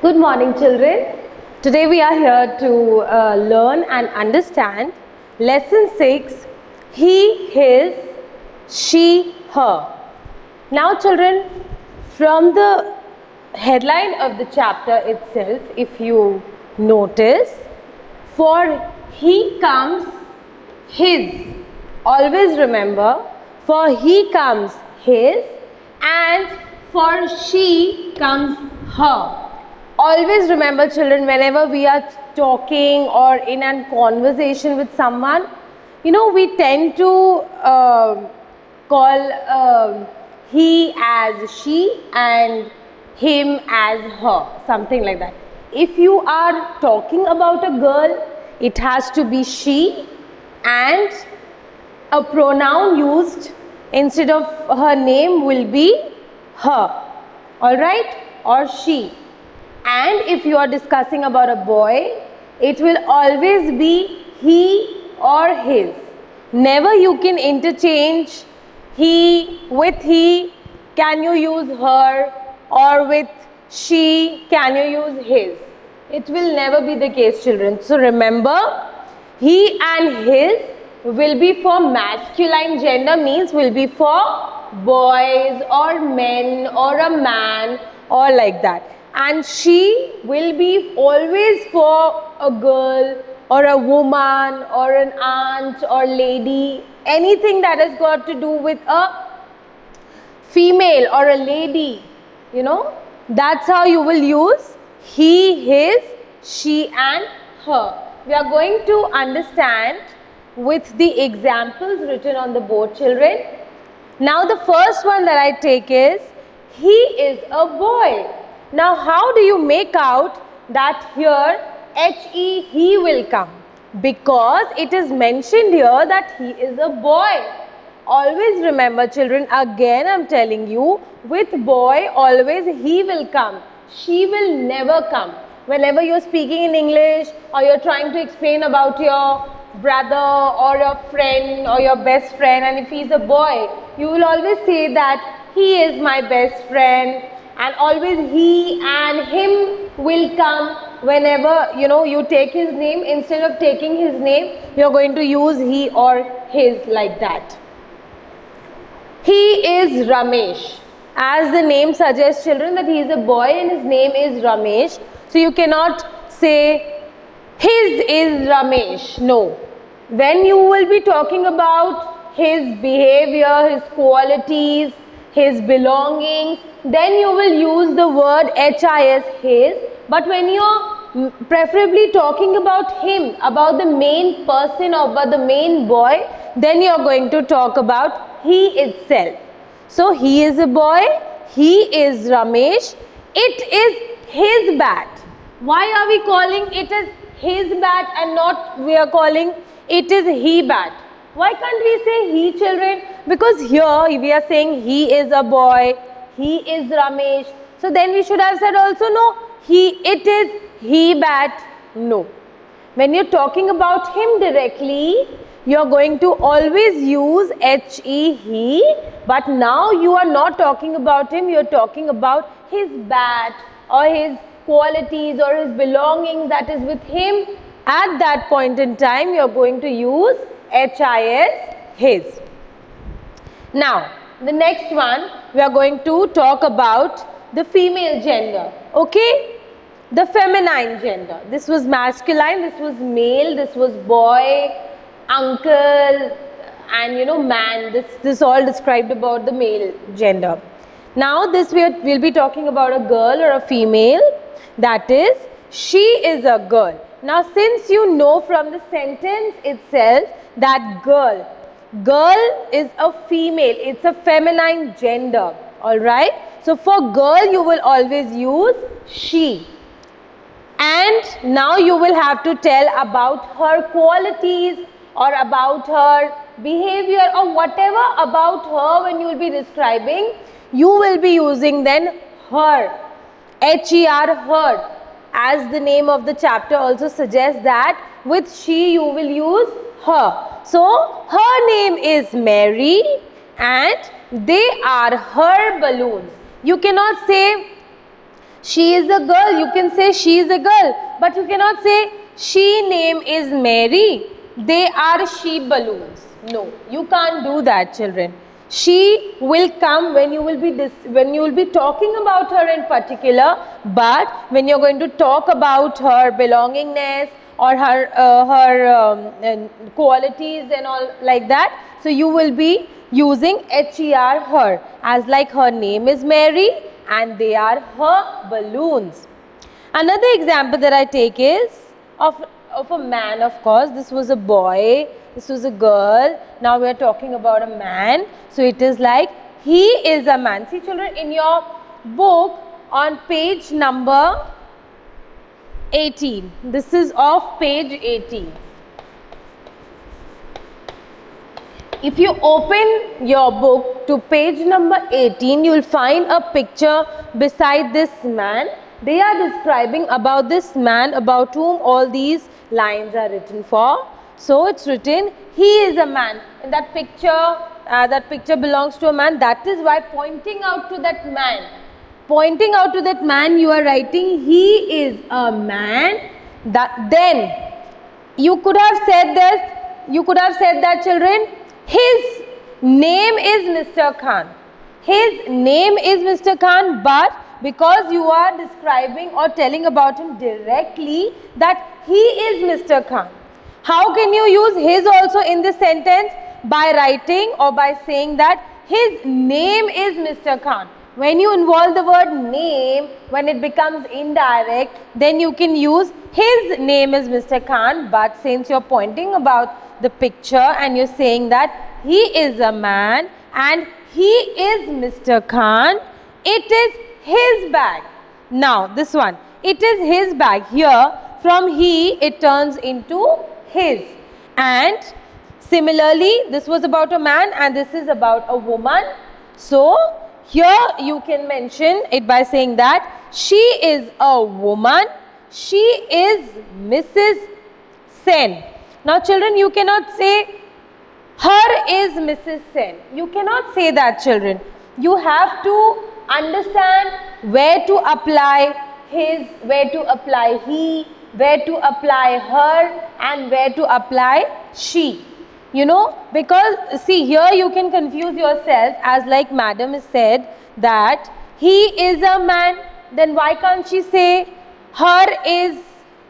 Good morning, children. Today we are here to learn and understand lesson 6, he, his, she, her. Now, children, from the headline of the chapter itself, if you notice, for he comes his. Always remember, for he comes his and for she comes her. Always remember, children, whenever we are talking or in a conversation with someone, we tend to call he as she and him as her, something like that. If you are talking about a girl, it has to be she and a pronoun used instead of her name will be her, alright, or she. And if you are discussing about a boy, it will always be he or his. Never you can interchange he with he, can you use her, or with she, can you use his. It will never be the case, children. So remember, he and his will be for masculine gender, means will be for boys or men or a man or like that. And she will be always for a girl or a woman or an aunt or lady, anything that has got to do with a female or a lady, that's how you will use he, his, she and her. We are going to understand with the examples written on the board, children. Now the first one that I take is, he is a boy. Now how do you make out that here he, he will come? Because it is mentioned here that he is a boy. Always remember, children, again I am telling you, with boy always he will come. She will never come. Whenever you are speaking in English or you are trying to explain about your brother or your friend or your best friend, and if he is a boy, you will always say that he is my best friend, and always he and him will come. Whenever you take his name, instead of taking his name, you are going to use he or his, like that. He is Ramesh. As the name suggests, children, that he is a boy and his name is Ramesh. So you cannot say his is Ramesh. No. When you will be talking about his behavior, his qualities, his belongings, then you will use the word HIS, his. But when you are preferably talking about him, about the main person or about the main boy, then you are going to talk about he itself. So he is a boy, he is Ramesh, it is his bat. Why are we calling it as his bat and not we are calling it is he bat? Why can't we say he, children? Because here we are saying he is a boy, he is Ramesh. So then we should have said also no, it is he bat. No. When you're talking about him directly, you're going to always use he, he. But now you are not talking about him, you're talking about his bat or his qualities or his belongings that is with him. At that point in time, you're going to use HIS, his. Now, the next one, we are going to talk about the female gender. Okay? The feminine gender. This was masculine, this was male, this was boy, uncle, and man. This all described about the male gender. Now, this we'll be talking about a girl or a female. That is, she is a girl. Now, since you know from the sentence itself that girl is a female, it's a feminine gender, alright? So, for girl, you will always use she. And now you will have to tell about her qualities or about her behavior or whatever about her when you will be describing. You will be using then her, H-E-R, her. As the name of the chapter also suggests that with she you will use her. So, her name is Mary and they are her balloons. You cannot say She is a girl. You can say she is a girl, but you cannot say she name is Mary. They are she balloons. No, you can't do that, children. She will come when you will be talking about her in particular, but when you're going to talk about her belongingness or her qualities and all like that, so you will be using her, her, as like her name is Mary and they are her balloons. Another example that I take is of a man, of course. This was a boy, this was a girl. Now we are talking about a man. So it is like he is a man. See children, in your book on page number 18. This is of page 18. If you open your book to page number 18, you will find a picture beside this man. They are describing about this man about whom all these lines are written for. So it's written, he is a man. In that picture belongs to a man. That is why pointing out to that man, you are writing he is a man. Then you could have said that children, his name is Mr. Khan. His name is Mr. Khan, but because you are describing or telling about him directly that he is Mr. Khan. How can you use his also in this sentence? By writing or by saying that his name is Mr. Khan. When you involve the word name, when it becomes indirect, then you can use his name is Mr. Khan, but since you're pointing about the picture and you're saying that he is a man and he is Mr. Khan, it is his bag. Now this one, it is his bag. Here from he it turns into his. And similarly, this was about a man and this is about a woman. So here you can mention it by saying that she is a woman. She is Mrs. Sen. Now children, you cannot say her is Mrs. Sen. You cannot say that, children. You have to understand where to apply his, where to apply he, where to apply her and where to apply she. You know, because see here you can confuse yourself, as like madam has said that he is a man, then why can't she say her is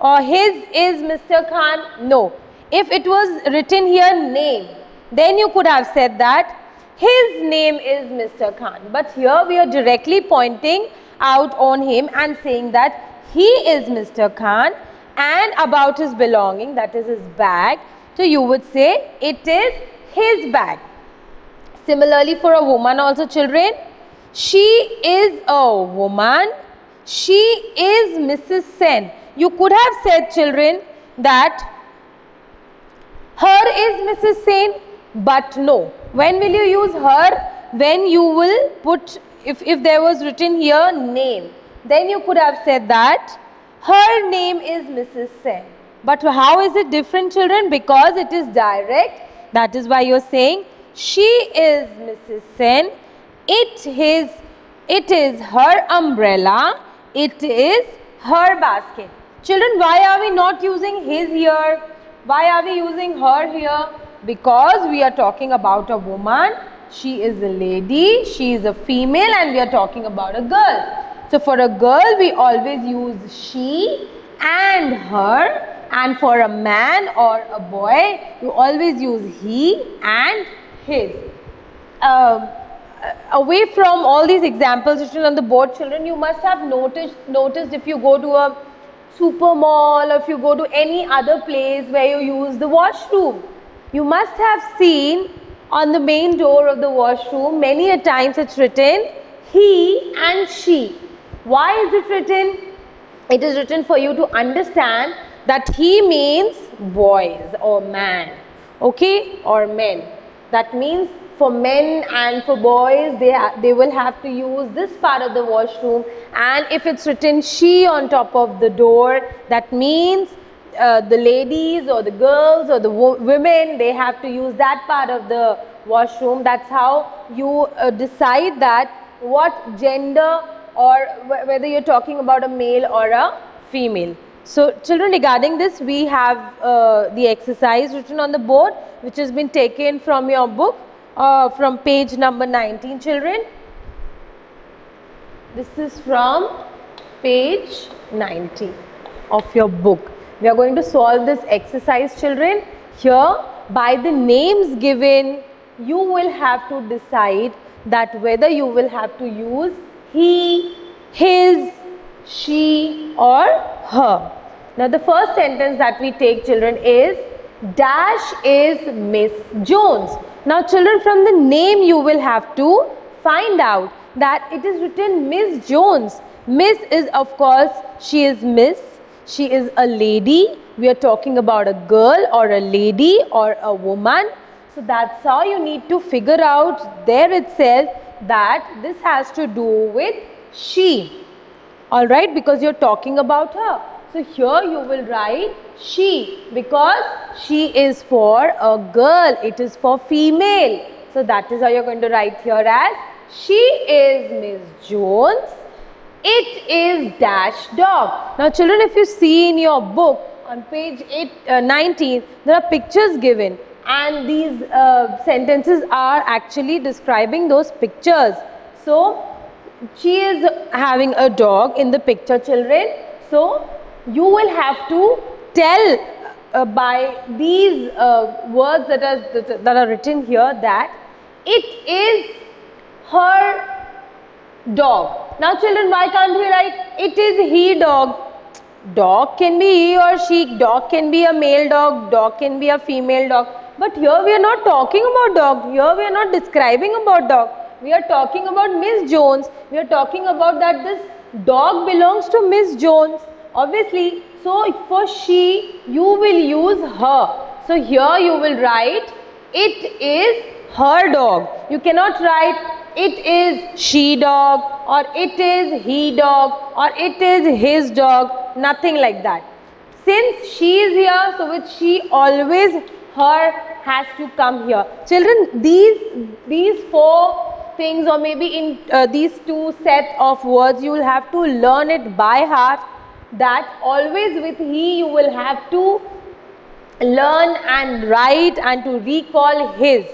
or his is Mr. Khan? No. If it was written here name, then you could have said that his name is Mr. Khan. But here we are directly pointing out on him and saying that he is Mr. Khan and about his belonging, that is his bag. So you would say it is his bag. Similarly for a woman also, children, she is a woman. She is Mrs. Sen. You could have said, children, that her is Mrs. Sen, but no. When will you use her? When you will put, if there was written here name, then you could have said that her name is Mrs. Sen. But how is it different, children? Because it is direct. That is why you are saying she is Mrs. Sen. It is her umbrella. It is her basket. Children, why are we not using his here? Why are we using her here? Because we are talking about a woman. She is a lady. She is a female and we are talking about a girl. So for a girl, we always use she and her. And for a man or a boy, you always use he and his. Away from all these examples written on the board, children, you must have noticed if you go to a super mall or if you go to any other place where you use the washroom, you must have seen on the main door of the washroom many a times it's written he and she. Why is it written? It is written for you to understand that he means boys or man, okay, or men. That means for men and for boys, they will have to use this part of the washroom. And if it's written she on top of the door, that means the ladies or the girls or the women, they have to use that part of the washroom. That's how you decide that what gender or whether you're talking about a male or a female. So children, regarding this, we have the exercise written on the board, which has been taken from your book, from page number 19, children. This is from page 19 of your book. We are going to solve this exercise, children. Here, by the names given, you will have to decide that whether you will have to use he, his, she or her. Now the first sentence that we take, children, is dash is Miss Jones. Now children, from the name you will have to find out that it is written Miss Jones. Miss is, of course, she is Miss. She is a lady. We are talking about a girl or a lady or a woman. So that's how you need to figure out there itself that this has to do with she. Alright, because you're talking about her. So here you will write she, because she is for a girl. It is for female. So that is how you're going to write here as she is Miss Jones. It is dash dog. Now children, if you see in your book on page 19, there are pictures given, and these sentences are actually describing those pictures. So she is having a dog in the picture, children. So you will have to tell by these words that are written here that it is her dog. Now children, why can't we write it is he dog? Dog can be he or she, dog can be a male dog, dog can be a female dog. But here we are not talking about dog, here we are not describing about dog. We are talking about Miss Jones. We are talking about that this dog belongs to Miss Jones, obviously. So for she, you will use her. So here you will write it is her dog. You cannot write it is she dog or it is he dog or it is his dog, nothing like that. Since she is here, so with she always her has to come here. Children, these four things, or maybe in these two set of words, you will have to learn it by heart, that always with he you will have to learn and write and to recall his,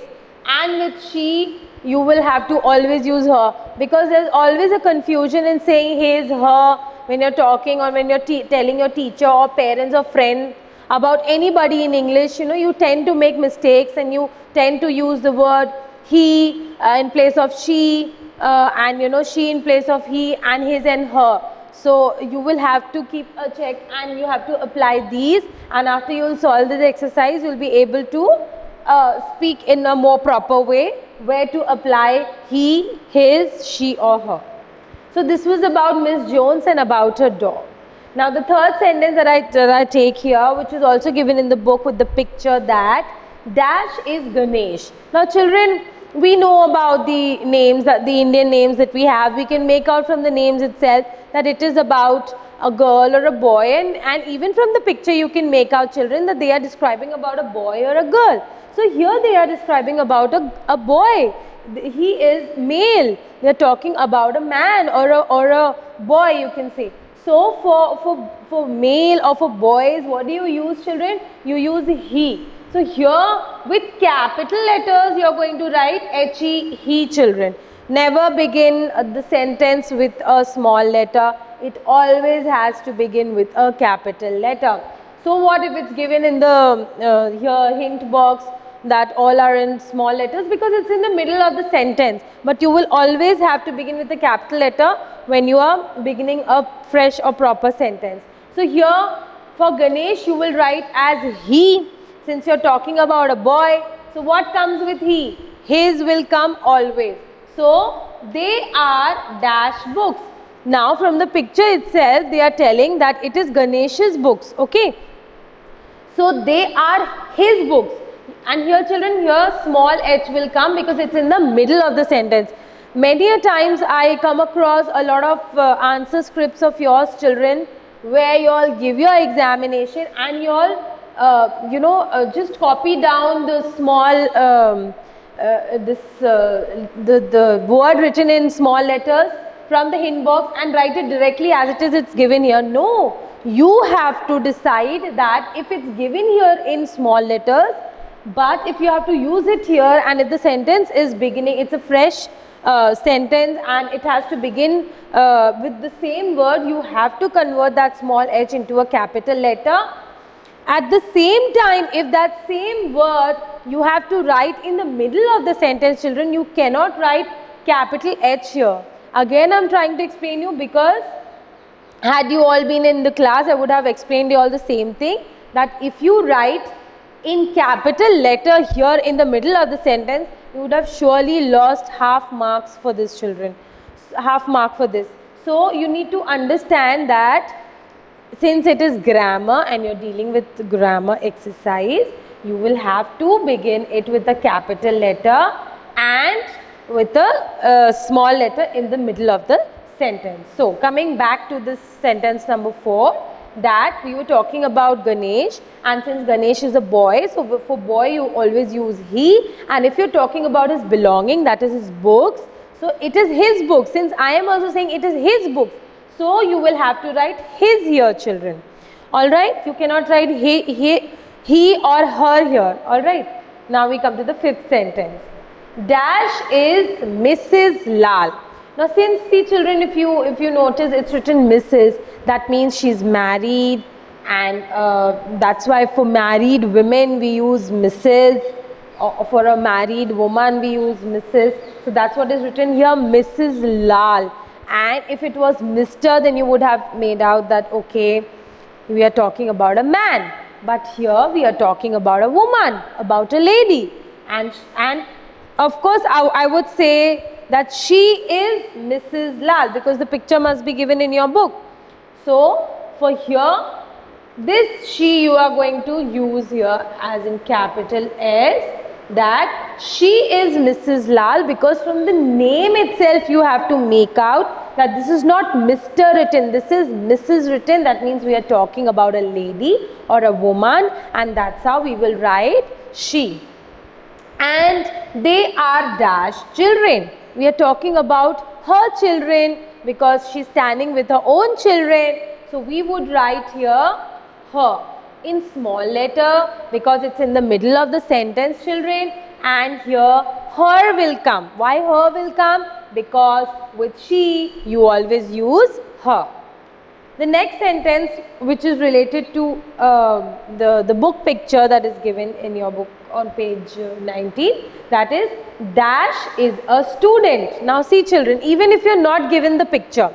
and with she you will have to always use her, because there is always a confusion in saying his, her when you are talking, or when you are telling your teacher or parents or friends about anybody in English. You know, you tend to make mistakes and you tend to use the word he in place of she, and you know, she in place of he, and his and her. So you will have to keep a check and you have to apply these, and after you will solve this exercise you will be able to speak in a more proper way where to apply he, his, she or her. So this was about Miss Jones and about her dog. Now the third sentence that I take here, which is also given in the book with the picture, that dash is Ganesh. Now children, we know about the names, that the Indian names that we have. We can make out from the names itself that it is about a girl or a boy, and even from the picture you can make out, children, that they are describing about a boy or a girl. So here they are describing about a boy. He is male. They are talking about a man or a boy, you can say. So for male or for boys, what do you use, children? You use he. So here with capital letters you are going to write he, he, children. Never begin the sentence with a small letter. It always has to begin with a capital letter. So what if it's given in the here hint box that all are in small letters? Because it's in the middle of the sentence. But you will always have to begin with a capital letter when you are beginning a fresh or proper sentence. So here for Ganesh you will write as he, since you are talking about a boy. So what comes with he? His will come always. So they are dash books. Now from the picture itself they are telling that it is Ganesh's books. Okay. So they are his books. And here children, here small h will come because it's in the middle of the sentence. Many a times I come across a lot of answer scripts of yours, children, where you all give your examination and you all just copy down the small the word written in small letters from the hint box and write it directly as it is, it's given here. No, you have to decide that if it's given here in small letters, but if you have to use it here and if the sentence is beginning, it's a fresh sentence and it has to begin with the same word, you have to convert that small h into a capital letter. At the same time, if that same word you have to write in the middle of the sentence, children, you cannot write capital H here. Again, I am trying to explain you because had you all been in the class, I would have explained you all the same thing, that if you write in capital letter here in the middle of the sentence, you would have surely lost half marks for this, children, half mark for this. So you need to understand that since it is grammar and you're dealing with grammar exercise, you will have to begin it with a capital letter and with a small letter in the middle of the sentence. So coming back to this sentence number 4, that we were talking about Ganesh, and since Ganesh is a boy, so for boy you always use he, and if you're talking about his belonging, that is his books, so it is his books. Since I am also saying it is his books, so you will have to write his here, children. Alright, you cannot write he or her here. Alright, now we come to the 5th sentence. Dash is Mrs. Lal. Now since, see children, if you notice it's written Mrs., that means she's married, and that's why for married women we use Mrs., or for a married woman we use Mrs. So that's what is written here, Mrs. Lal. And if it was Mr., then you would have made out that okay, we are talking about a man, but here we are talking about a woman, about a lady, and of course I would say that she is Mrs. Lal because the picture must be given in your book. So for here, this she you are going to use here as in capital S, that she is Mrs. Lal, because from the name itself you have to make out that this is not Mr. written, this is Mrs. written. That means we are talking about a lady or a woman, and that's how we will write she. And they are dash children. We are talking about her children because she's standing with her own children. So we would write here her in small letter because it's in the middle of the sentence, children, and here her will come. Why her will come? Because with she you always use her. The next sentence, which is related to the book picture that is given in your book on page 19, that is dash is a student. Now see children, even if you are not given the picture,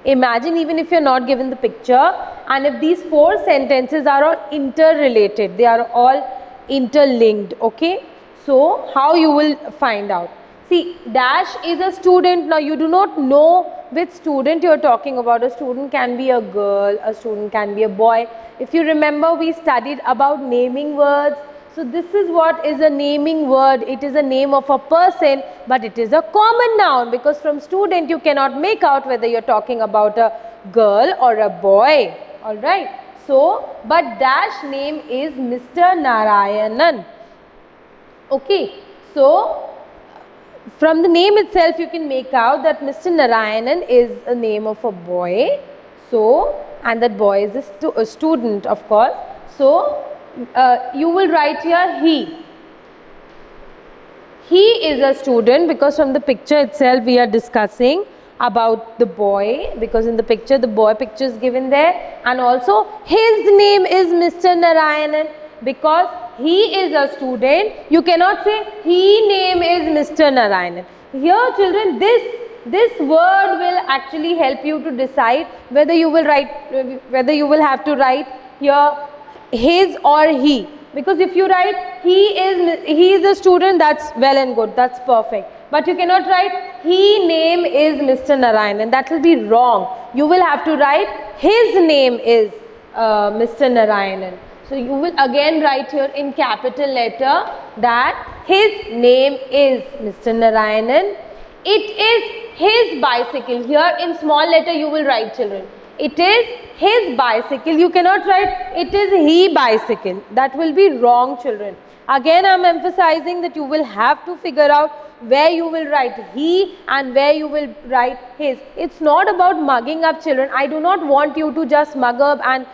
imagine even if you are not given the picture, and if these 4 sentences are all interrelated, they are all interlinked, okay? So how you will find out? See, dash is a student. Now you do not know which student you are talking about. A student can be a girl, a student can be a boy. If you remember, we studied about naming words. So this is what is a naming word. It is a name of a person, but it is a common noun, because from student you cannot make out whether you are talking about a girl or a boy. Alright. So, but dash name is Mr. Narayanan. Okay. So, from the name itself you can make out that Mr. Narayanan is a name of a boy. So, and that boy is a student, of course. So, you will write here he. He is a student because from the picture itself we are discussing about the boy, because in the picture the boy picture is given there, and also his name is Mr. Narayanan because he is a student. You cannot say he name is Mr. Narayanan. Here children, this word will actually help you to decide whether you will have to write here his or he, because if you write he is a student, that's well and good, that's perfect, but you cannot write he name is Mr. Narayanan, that will be wrong. You will have to write his name is Mr. Narayanan. So you will again write here in capital letter that his name is Mr. Narayanan. It is his bicycle. Here in small letter you will write, children. It is his bicycle. You cannot write it is he bicycle. That will be wrong, children. Again I am emphasizing that you will have to figure out where you will write he and where you will write his. It's not about mugging up, children. I do not want you to just mug up and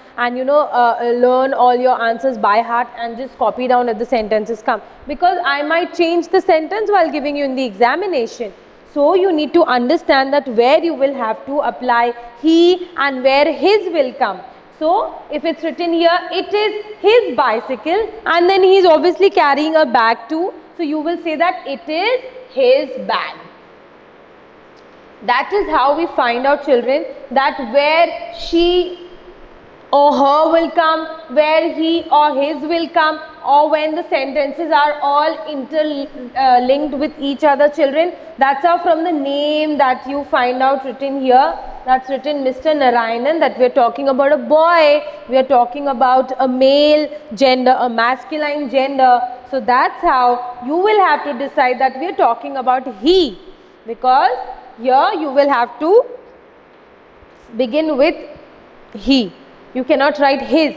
learn all your answers by heart and just copy down as the sentences come, because I might change the sentence while giving you in the examination. So you need to understand that where you will have to apply he and where his will come. So if it's written here, it is his bicycle, and then he is obviously carrying a bag too. So you will say that it is his bag. That is how we find out, children, that where she or her will come, where he or his will come, or when the sentences are all interlinked with each other, children. That's how from the name that you find out written here, that's written Mr. Narayanan, that we are talking about a boy, we are talking about a male gender, a masculine gender. So that's how you will have to decide that we are talking about he, because here you will have to begin with he. You cannot write his,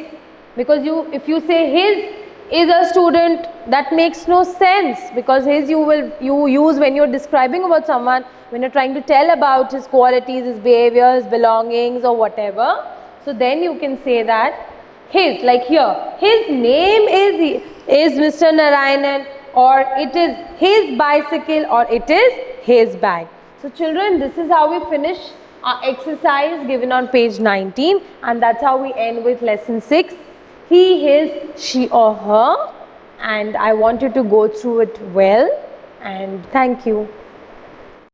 because if you say his is a student, that makes no sense, because his you use when you're describing about someone, when you're trying to tell about his qualities, his behavior, his belongings or whatever. So then you can say that his, like here, his name is Mr. Narayanan, or it is his bicycle, or it is his bag. So children, this is how we finish our exercise given on page 19, and that's how we end with lesson 6, he, his, she or her, and I want you to go through it well, and thank you.